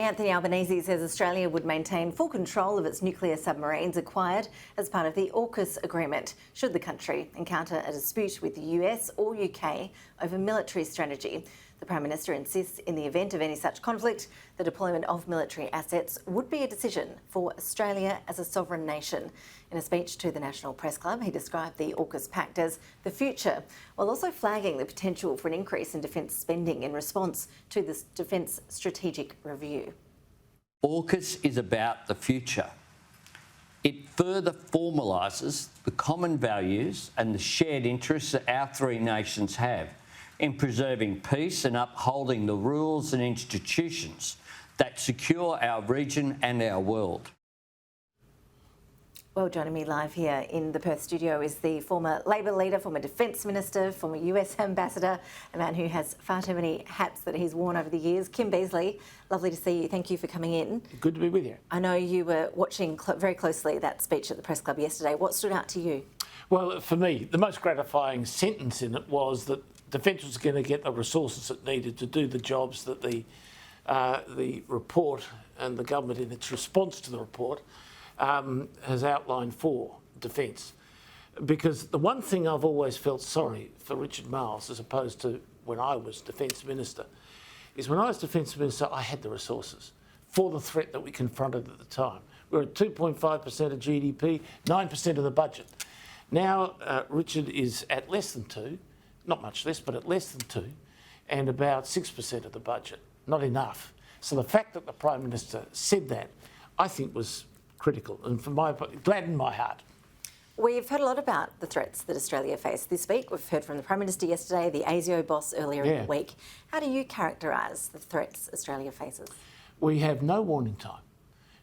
Anthony Albanese says Australia would maintain full control of its nuclear submarines acquired as part of the AUKUS agreement, should the country encounter a dispute with the US or UK over military strategy. The Prime Minister insists in the event of any such conflict, the deployment of military assets would be a decision for Australia as a sovereign nation. In a speech to the National Press Club, he described the AUKUS Pact as the future, while also flagging the potential for an increase in defence spending in response to this Defence Strategic Review. AUKUS is about the future. It further formalises the common values and the shared interests that our three nations have in preserving peace and upholding the rules and institutions that secure our region and our world. Well, joining me live here in the Perth studio is the former Labor leader, former Defence Minister, former US Ambassador, a man who has far too many hats that he's worn over the years, Kim Beazley. Lovely to see you. Thank you for coming in. Good to be with you. I know you were watching very closely that speech at the Press Club yesterday. What stood out to you? Well, for me, the most gratifying sentence in it was that Defence was going to get the resources it needed to do the jobs that the report and the government in its response to the report has outlined for Defence. Because the one thing I've always felt sorry for Richard Marles, as opposed to when I was Defence Minister, is when I was Defence Minister, I had the resources for the threat that we confronted at the time. We were at 2.5% of GDP, 9% of the budget. Now Richard is at less than 2%, not much less, but at less than 2%, and about 6% of the budget. Not enough. So the fact that the Prime Minister said that, I think was critical, and gladdened my heart. We've heard a lot about the threats that Australia faced this week. We've heard from the Prime Minister yesterday, the ASIO boss earlier in the week. How do you characterise the threats Australia faces? We have no warning time.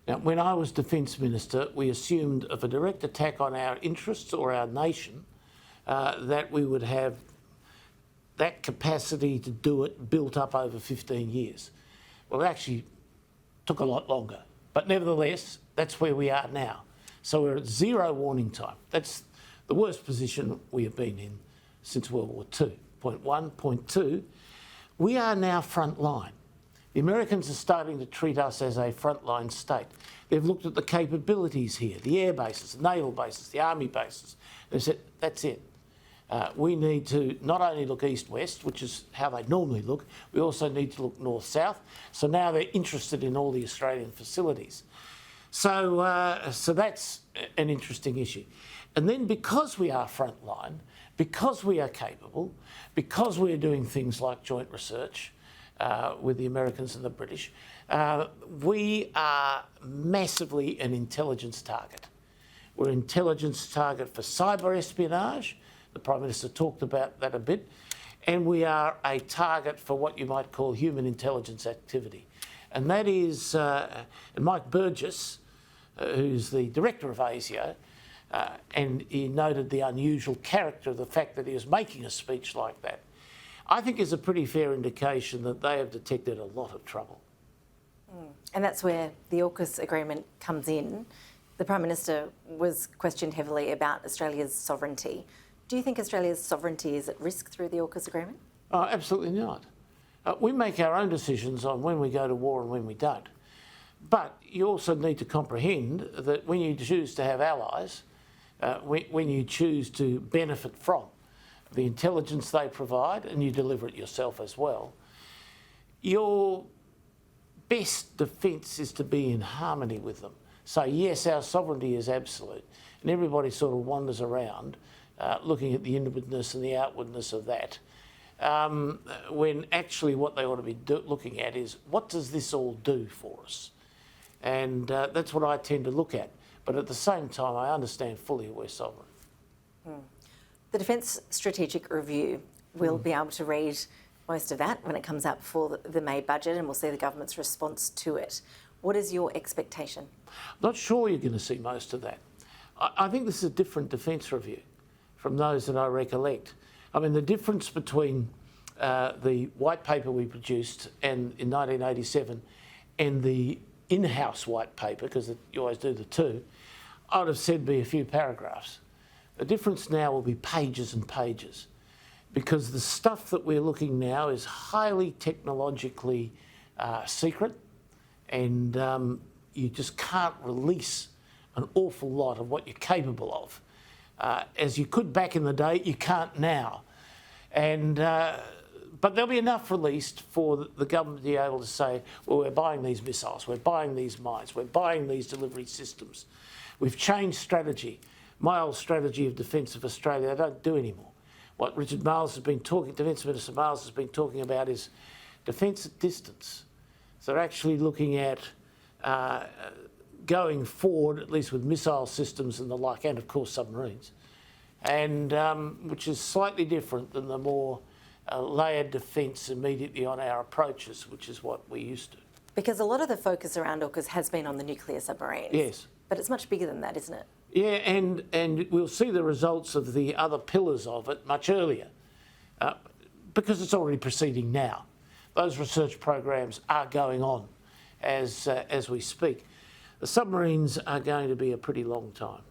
Now, when I was Defence Minister, we assumed of a direct attack on our interests or our nation, that we would have that capacity to do it built up over 15 years. Well, it actually took a lot longer. But nevertheless, that's where we are now. So we're at zero warning time. That's the worst position we have been in since World War II. Point one. Point two, we are now front line. The Americans are starting to treat us as a frontline state. They've looked at the capabilities here, the air bases, the naval bases, the army bases. They said, that's it. We need to not only look east-west, which is how they normally look, we also need to look north-south. So now they're interested in all the Australian facilities. So that's an interesting issue. And then because we are frontline, because we are capable, because we are doing things like joint research with the Americans and the British, we are massively an intelligence target. We're an intelligence target for cyber espionage. The Prime Minister talked about that a bit. And we are a target for what you might call human intelligence activity. And that is, and Mike Burgess, who's the director of ASIO, and he noted the unusual character of the fact that he was making a speech like that, I think is a pretty fair indication that they have detected a lot of trouble. And that's where the AUKUS agreement comes in. The Prime Minister was questioned heavily about Australia's sovereignty. Do you think Australia's sovereignty is at risk through the AUKUS agreement? Absolutely not. We make our own decisions on when we go to war and when we don't. But you also need to comprehend that when you choose to have allies, when you choose to benefit from the intelligence they provide, and you deliver it yourself as well, your best defence is to be in harmony with them. So yes, our sovereignty is absolute, and everybody sort of wanders around looking at the inwardness and the outwardness of that, when actually what they ought to be looking at is, what does this all do for us? And that's what I tend to look at. But at the same time, I understand fully we're sovereign. The Defence Strategic Review, we'll be able to read most of that when it comes out before the May budget, and we'll see the government's response to it. What is your expectation? I'm not sure you're going to see most of that. I think this is a different defence review from those that I recollect. I mean, the difference between the white paper we produced in 1987 and the in-house white paper, because you always do the two, I would have said be a few paragraphs. The difference now will be pages and pages, because the stuff that we're looking now is highly technologically secret and you just can't release an awful lot of what you're capable of. As you could back in the day, you can't now. And but there'll be enough released for the government to be able to say, well, we're buying these missiles, we're buying these mines, we're buying these delivery systems. We've changed strategy. My old strategy of defence of Australia, I don't do anymore. What Richard Marles has been talking, Defence Minister Marles has been talking about is defence at distance. So they're actually looking at going forward, at least with missile systems and the like, and of course submarines, and which is slightly different than the more layered defence immediately on our approaches, which is what we used to. Because a lot of the focus around AUKUS has been on the nuclear submarines. Yes. But it's much bigger than that, isn't it? Yeah, and we'll see the results of the other pillars of it much earlier, because it's already proceeding now. Those research programs are going on as we speak. The submarines are going to be a pretty long time.